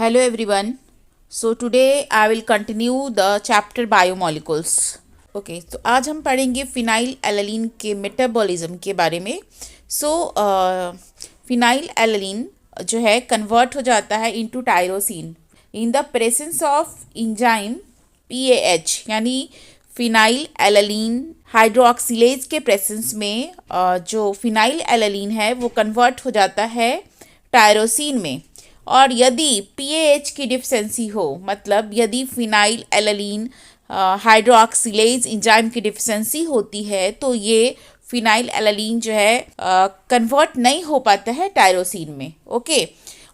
Hello everyone. So today I will continue the chapter biomolecules. Okay तो आज हम पढ़ेंगे फिनाइल एलालीन के मेटाबॉलिज्म के बारे में. सो फिनाइल एलालीन जो है कन्वर्ट हो जाता है into tyrosine in the presence of enzyme PAH, यानी फिनाइल एलालीन हाइड्रोक्सिलेज के प्रेजेंस में जो फिनाइल एलालीन है वो कन्वर्ट हो जाता है टायरोसिन में. और यदि पीएएच की डिफिशेंसी हो, मतलब यदि फिनाइल एलालीन हाइड्रोक्सिलेज एंजाइम की डिफिशेंसी होती है तो ये फिनाइल एलालीन जो है कन्वर्ट नहीं हो पाता है टायरोसिन में. ओके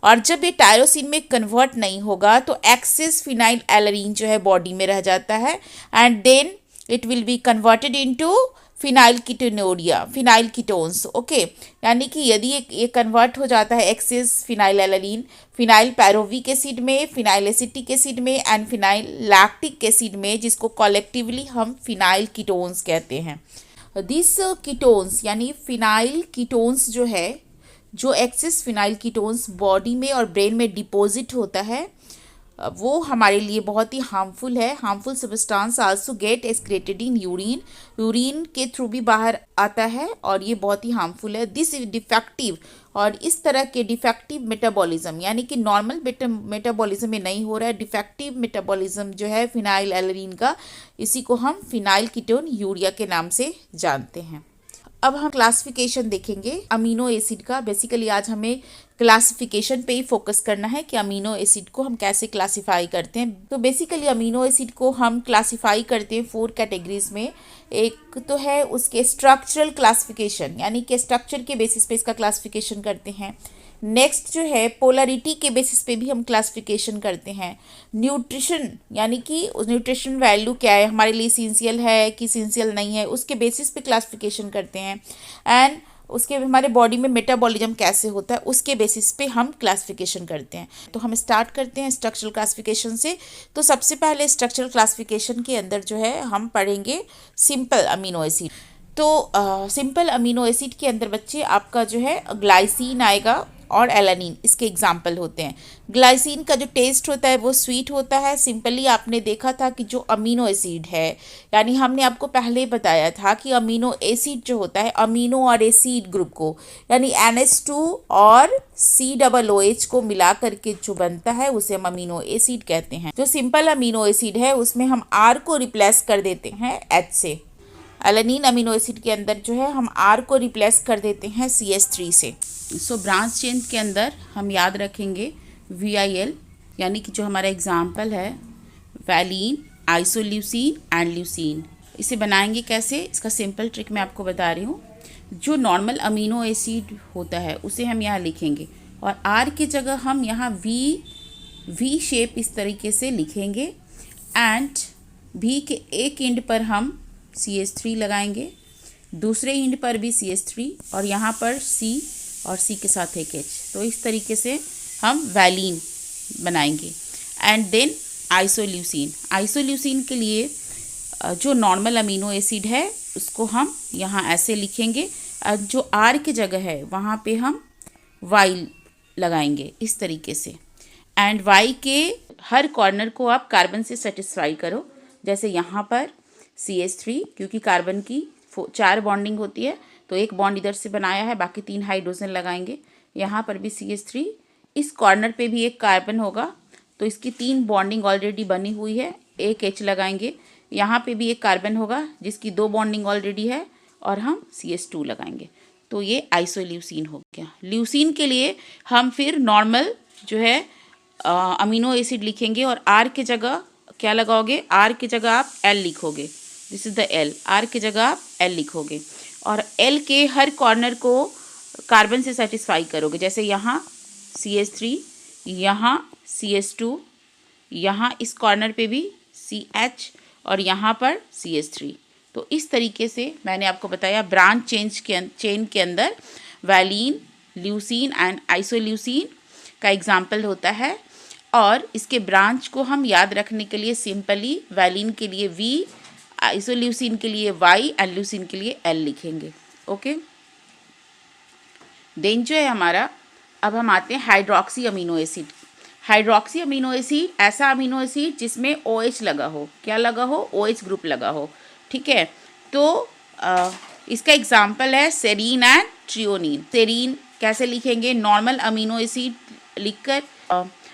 और जब ये टायरोसिन में कन्वर्ट नहीं होगा तो एक्सेस फिनाइल एलालीन जो है बॉडी में रह जाता है and then it will be converted into phenylketonuria, phenyl ketones. Okay यानी कि यदि ये कन्वर्ट हो जाता है excess phenylalanine phenyl pyruvic acid में, फिनाइल एसिटिक एसिड में एंड फिनाइल लैक्टिक एसिड में, जिसको कलेक्टिवली हम फिनाइल कीटोन्स कहते हैं. दिस कीटोन्स यानी फिनाइल कीटोन्स जो है, जो एक्सेस फिनाइल कीटोन्स बॉडी में और ब्रेन में डिपॉजिट होता है वो हमारे लिए बहुत ही हार्मफुल है. Harmful substance also get excreted in urine, urine के थ्रू भी बाहर आता है और ये बहुत ही हार्मफुल है. दिस डिफेक्टिव और इस तरह के डिफेक्टिव मेटाबॉलिज्म यानी कि नॉर्मल मेटाबॉलिज्म में नहीं हो रहा है, डिफेक्टिव मेटाबॉलिज्म जो है फिनाइल एलालीन का, इसी को हम फिनाइल कीटोन यूरिया के नाम से जानते हैं. अब हम क्लासिफिकेशन देखेंगे अमीनो एसिड का. बेसिकली आज हमें क्लासिफिकेशन पे ही फोकस करना है कि अमीनो एसिड को हम कैसे क्लासिफाई करते हैं. तो बेसिकली अमीनो एसिड को हम क्लासिफाई करते हैं 4 कैटेगरीज में. एक तो है उसके स्ट्रक्चरल क्लासिफिकेशन, यानी कि स्ट्रक्चर के बेसिस पे इसका क्लासिफिकेशन करते हैं. नेक्स्ट जो है पोलरिटी के बेसिस पे भी हम क्लासिफिकेशन करते हैं. न्यूट्रिशन यानी कि उस न्यूट्रिशन वैल्यू क्या है, हमारे लिए इसेंशियल है कि इसेंशियल नहीं है, उसके बेसिस पे क्लासिफिकेशन करते हैं. एंड उसके हमारे बॉडी में मेटाबॉलिज्म कैसे होता है उसके बेसिस पे हम क्लासिफिकेशन करते हैं. तो हम स्टार्ट करते हैं स्ट्रक्चरल क्लासिफिकेशन से. तो सबसे पहले स्ट्रक्चरल क्लासिफिकेशन के अंदर जो है हम पढ़ेंगे सिंपल अमीनो एसिड. तो सिंपल अमीनो एसिड के अंदर बच्चे आपका जो है ग्लाइसिन आएगा और एलानिन इसके एग्जाम्पल होते हैं. ग्लाइसिन का जो टेस्ट होता है वो स्वीट होता है. सिंपली आपने देखा था कि जो अमीनो एसिड है, यानी हमने आपको पहले बताया था कि अमीनो एसिड जो होता है अमीनो और एसिड ग्रुप को, यानी NH2 और COOH को मिला करके जो बनता है उसे हम अमीनो एसिड कहते हैं. जो सिंपल अमीनो एसिड है उसमें हम R को रिप्लेस कर देते हैं H से. एलानिन अमीनो एसिड के अंदर जो है हम R को रिप्लेस कर देते हैं CH3 से. सो ब्रांच चेन के अंदर हम याद रखेंगे VIL, यानी कि जो हमारा एग्जाम्पल है वैलीन, आइसोल्यूसिन एंड ल्यूसिन. इसे बनाएंगे कैसे, इसका सिंपल ट्रिक मैं आपको बता रही हूँ. जो नॉर्मल अमीनो एसिड होता है उसे हम यहाँ लिखेंगे और R की जगह हम यहाँ V शेप इस तरीके से लिखेंगे एंड V के एक एंड पर हम CH3 लगाएंगे, दूसरे एंड पर भी CH3 और यहाँ पर C और C के साथ एक H. तो इस तरीके से हम वैलीन बनाएंगे. And then isoleucine. आइसोल्यूसिन के लिए जो नॉर्मल अमीनो एसिड है उसको हम यहाँ ऐसे लिखेंगे और जो R की जगह है वहाँ पे हम Y लगाएंगे इस तरीके से. एंड Y के हर कॉर्नर को आप कार्बन से सेटिस्फाई करो. जैसे यहाँ पर CH3, क्योंकि कार्बन की 4 बॉन्डिंग होती है तो एक बॉन्ड इधर से बनाया है, बाकी 3 हाइड्रोजन लगाएंगे. यहाँ पर भी CH3, इस कॉर्नर पे भी एक कार्बन होगा तो इसकी 3 बॉन्डिंग ऑलरेडी बनी हुई है, एक H लगाएंगे. यहाँ पे भी एक कार्बन होगा जिसकी 2 बॉन्डिंग ऑलरेडी है और हम CH2 लगाएंगे. तो ये आइसोल्यूसिन हो गया. ल्यूसिन के लिए हम फिर नॉर्मल जो है अमीनो एसिड लिखेंगे और R की जगह क्या लगाओगे, R की जगह आप L लिखोगे. This is the L. R की जगह आप L लिखोगे और L के हर कॉर्नर को कार्बन से सेटिस्फाई करोगे. जैसे यहाँ CH3, यहाँ CH2, यहाँ इस कॉर्नर पे भी CH और यहाँ पर CH3. तो इस तरीके से मैंने आपको बताया ब्रांच चेन के अंदर वैलीन, ल्यूसिन एंड आइसोल्यूसिन का एग्जाम्पल होता है. और इसके ब्रांच को हम याद रखने के लिए सिंपली वैलीन के लिए V, आइसोल्यूसिन के लिए Y एंड ल्यूसिन के लिए L लिखेंगे. ओके देन जो है हमारा, अब हम आते हैं hydroxy amino acid. Hydroxy amino acid ऐसा अमीनो एसिड जिसमें OH लगा हो, क्या लगा हो, OH ग्रुप लगा हो, ठीक है। तो इसका एग्जाम्पल है सेरीन एंड ट्रियोनिन। सेरीन कैसे लिखेंगे, नॉर्मल अमीनो एसिड लिखकर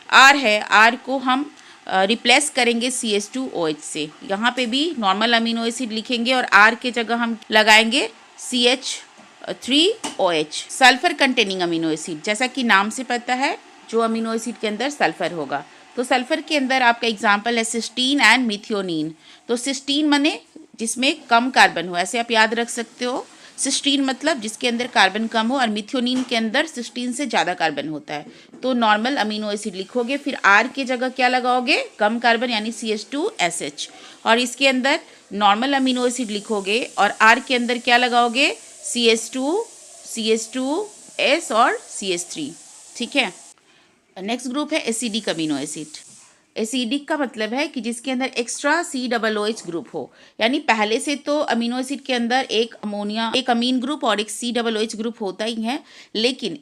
R है, R को हम रिप्लेस करेंगे CH2OH से। यहाँ पे भी नॉर्मल अमीनो एसिड लिखेंगे और R के जगह हम लगाएंगे CH3OH। Sulphur containing amino acid, जैसा कि नाम से पता है जो अमीनो एसिड के अंदर सल्फर होगा, तो सल्फर के अंदर आपका एग्जाम्पल है सिस्टीन एंड मिथियोनिन। तो सिस्टीन मने जिसमें कम कार्बन हो, ऐसे आप याद रख सकते हो। सिस्टीन मतलब जिसके अंदर कार्बन कम हो, और मिथियोनिन के अंदर सिस्टीन से ज़्यादा कार्बन होता है। तो नॉर्मल अमीनो एसिड लिखोगे, फिर R के जगह क्या लगाओगे, कम कार्बन यानी CH2SH, और इसके अंदर नॉर्मल अमीनो एसिड लिखोगे और R के अंदर क्या लगाओगे, CH2S और CH3, ठीक है। नेक्स्ट ग्रुप है एसिडिक अमीनो एसिड। एसिडिक का मतलब है कि जिसके अंदर एक्स्ट्रा COOH ग्रुप हो, यानी पहले से तो अमीनो एसिड के अंदर एक अमीन ग्रुप और एक COOH ग्रुप होता ही है, लेकिन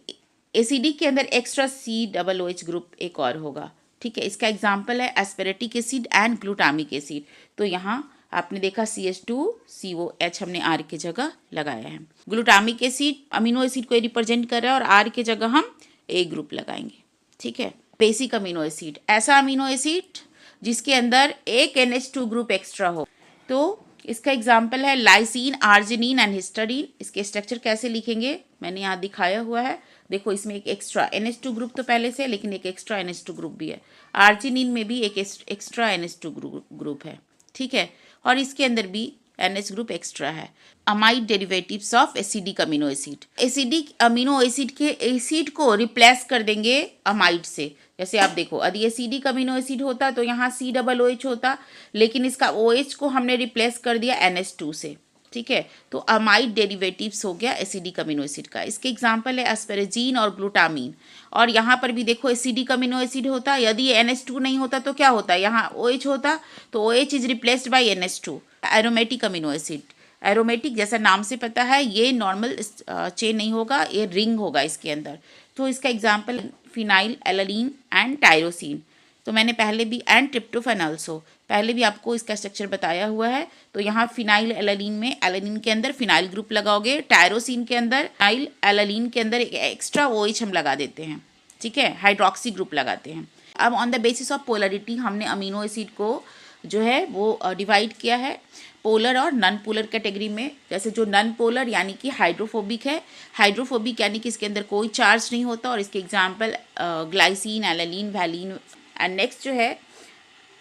एसिडिक के अंदर एक्स्ट्रा COOH ग्रुप एक और होगा, ठीक है। इसका एग्जाम्पल है aspartic acid and glutamic acid. तो यहाँ आपने देखा CH2COH हमने R के जगह लगाया है। ग्लूटामिक एसिड अमीनो एसिड को रिप्रेजेंट कर रहा है और R के जगह हम A ग्रुप लगाएंगे, ठीक है। बेसिक अमीनो एसिड ऐसा अमीनो एसिड जिसके अंदर एक NH2 ग्रुप एक्स्ट्रा हो। तो इसका एग्जाम्पल है लाइसिन, आर्जिनिन एंड हिस्टडीन। इसके स्ट्रक्चर कैसे लिखेंगे मैंने यहाँ दिखाया हुआ है। देखो इसमें एक एक्स्ट्रा NH2 ग्रुप तो पहले से है, लेकिन एक एक्स्ट्रा NH2 ग्रुप भी है। आर्जिनिन में भी एक एक्स्ट्रा NH2 ग्रुप है, ठीक है, और इसके अंदर भी NH ग्रुप एक्स्ट्रा है। Amide derivatives of acidic amino acid, acidic amino acid के एसिड को रिप्लेस कर देंगे अमाइड से। जैसे आप देखो, यदि एसिडिक अमीनो एसिड होता तो यहाँ COOH होता, लेकिन इसका OH को हमने रिप्लेस कर दिया NH2 से, ठीक है। तो अमाइड डेरिवेटिव्स हो गया एसिडिक अमीनो एसिड का। इसके एग्जाम्पल है एस्पेरेजीन और ग्लूटामीन। और यहाँ पर भी देखो एसिडिक अमीनो एसिड होता, यदि NH2 नहीं होता तो क्या होता, यहाँ OH होता, तो OH is replaced by NH2। Aromatic amino acid, aromatic जैसा नाम से पता है, ये नॉर्मल चेन नहीं होगा, ये रिंग होगा इसके अंदर। तो इसका example phenyl alanine and tyrosine. तो मैंने पहले भी एंड ट्रिप्टोफैन ऑल्सो, पहले भी आपको इसका स्ट्रक्चर बताया हुआ है। तो यहाँ फिनाइल एलानीन में एलानीन के अंदर फिनाइल ग्रुप लगाओगे, टायरोसिन के अंदर फिनाइल एलानीन के अंदर एक एक्स्ट्रा OH हम लगा देते हैं, ठीक है, हाइड्रोक्सी ग्रुप लगाते हैं। अब on the basis of polarity हमने अमीनो एसिड को जो है वो डिवाइड किया है पोलर और नॉन पोलर कैटेगरी में। जैसे जो नॉन पोलर यानी कि हाइड्रोफोबिक है, हाइड्रोफोबिक यानी कि इसके अंदर कोई चार्ज नहीं होता, और इसके example glycine, alanine, valine. And next जो है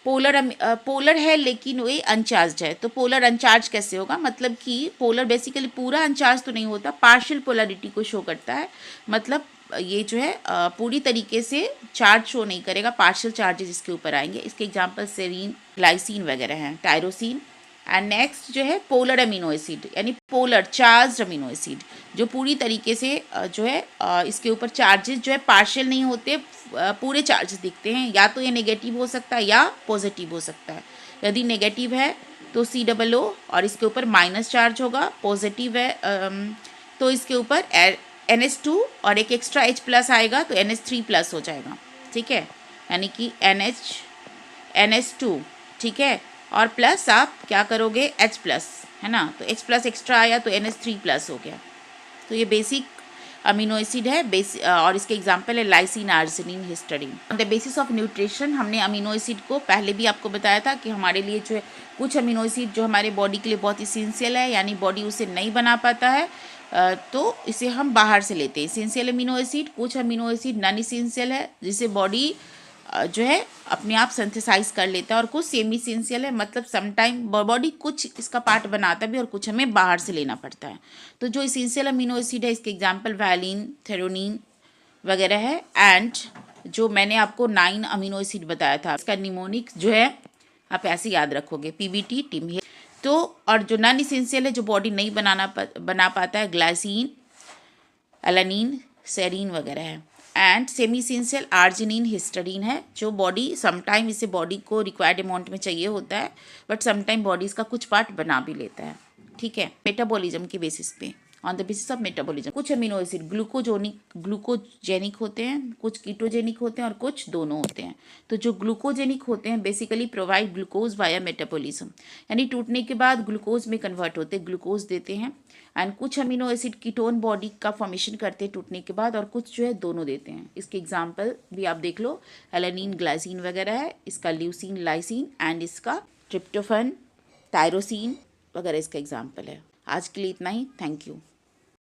पोलर है लेकिन वो अनचार्ज है। तो पोलर अनचार्ज कैसे होगा, मतलब कि पोलर बेसिकली पूरा अनचार्ज तो नहीं होता, पार्शियल पोलरिटी को शो करता है। मतलब ये जो है पूरी तरीके से चार्ज शो नहीं करेगा, पार्शियल चार्जेस इसके ऊपर आएंगे। इसके एग्जांपल सेरीन, ग्लाइसिन वगैरह हैं, टायरोसिन। एंड नेक्स्ट जो है पोलर अमीनो एसिड, यानी पोलर चार्ज अमीनो एसिड, जो पूरी तरीके से जो है इसके ऊपर चार्जेस जो है पार्शियल नहीं होते, पूरे चार्जेस दिखते हैं। या तो ये नेगेटिव हो सकता है या पॉजिटिव हो सकता है। यदि नेगेटिव है तो COO और इसके ऊपर माइनस चार्ज होगा, पॉजिटिव है तो इसके ऊपर NH2 और एक एक्स्ट्रा H प्लस आएगा तो NH3+ हो जाएगा, ठीक है, यानी कि NH2, ठीक है, और प्लस आप क्या करोगे H+, है ना, तो H+ एक्स्ट्रा आया तो NH3+ हो गया। तो ये बेसिक अमीनो एसिड है, और इसके एग्जांपल है lysine, arginine, histidine. On the basis of nutrition हमने अमीनो एसिड को पहले भी आपको बताया था कि हमारे लिए जो है कुछ अमीनो एसिड जो हमारे बॉडी के लिए बहुत इसेंशियल है, यानी बॉडी उसे नहीं बना पाता है, तो इसे हम बाहर से लेते हैं इसेंशियल अमीनो एसिड। कुछ अमीनो एसिड नॉन इसेंशियल है जिसे बॉडी जो है अपने आप सिंथेसाइज कर लेता है, और कुछ सेमी इसेंशियल है, मतलब समटाइम बॉडी कुछ इसका पार्ट बनाता भी और कुछ हमें बाहर से लेना पड़ता है। तो जो इसेंशियल अमीनो एसिड है इसके एग्जांपल वैलिन, थेरोनिन वगैरह है। एंड जो मैंने आपको 9 अमीनो एसिड बताया था, इसका निमोनिक जो है आप ऐसे याद रखोगे, PBT, टिम। तो और जो नॉन इसेंशियल है जो बॉडी नहीं बना पाता है, ग्लाइसिन, एलानीन, सेरीन वगैरह है। And semi essential arginine, histidine है, जो बॉडी समटाइम इसे बॉडी को रिक्वायर्ड अमाउंट में चाहिए होता है, बट समटाइम बॉडी इसका कुछ पार्ट बना भी लेता है, ठीक है, मेटाबॉलिज्म के बेसिस पे। On the basis of metabolism. कुछ अमीनो एसिड ग्लूकोजेनिक होते हैं, कुछ कीटोजेनिक होते हैं और कुछ दोनों होते हैं। तो जो ग्लूकोजेनिक होते हैं basically provide glucose via metabolism, यानी टूटने के बाद ग्लूकोज में कन्वर्ट होते, ग्लूकोज देते हैं। एंड कुछ अमीनो एसिड कीटोन बॉडी का फॉर्मेशन करते हैं टूटने के बाद, और कुछ जो है दोनों देते हैं। इसके एग्जाम्पल भी आप देख लो, एलानिन ग्लाइसिन वगैरह है, इसका ल्यूसिन लाइसिन एंड इसका ट्रिप्टोफन टायरोसिन वगैरह इसका एग्जाम्पल है। आज के लिए इतना ही, थैंक यू।